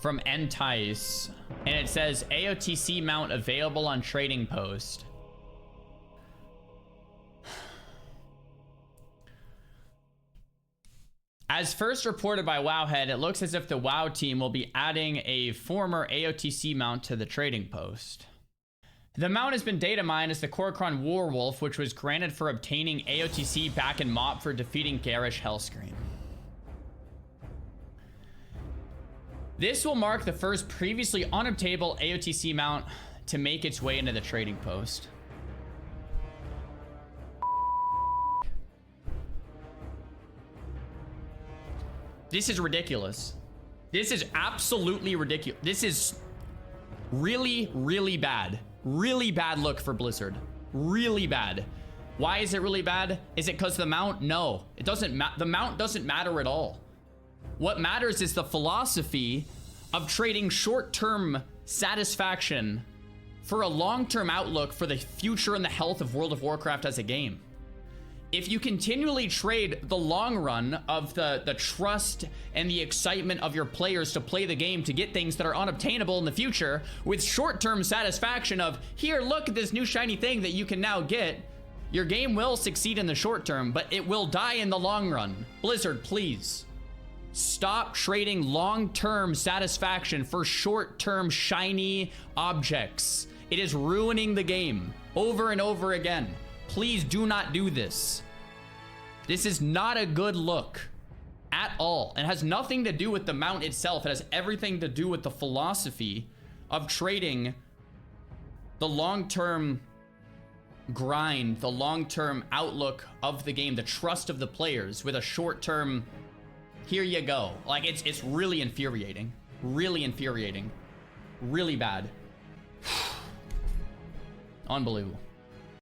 from Entice, and it says AOTC mount available on trading post. As first reported by Wowhead, it looks as if the WoW team will be adding a former AOTC mount to the trading post. The mount has been data mined as the Korokron Warwolf, which was granted for obtaining AOTC back in MOP for defeating Garish Hellscream. This will mark the first previously unobtainable AOTC mount to make its way into the trading post. This is ridiculous. This is absolutely ridiculous. This is really, really bad. Really bad look for Blizzard. Really bad. Why is it really bad? Is it because the mount? No, it doesn't. The mount doesn't matter at all. What matters is the philosophy of trading short-term satisfaction for a long-term outlook for the future and the health of World of Warcraft as a game. If you continually trade the long run of the trust and the excitement of your players to play the game to get things that are unobtainable in the future with short-term satisfaction of, here, look at this new shiny thing that you can now get, your game will succeed in the short term, but it will die in the long run. Blizzard, please. Stop trading long-term satisfaction for short-term shiny objects. It is ruining the game over and over again. Please do not do this. This is not a good look at all. It has nothing to do with the mount itself. It has everything to do with the philosophy of trading the long-term grind, the long-term outlook of the game, the trust of the players with a short-term, here you go. Like, it's really infuriating. Really infuriating. Really bad. Unbelievable.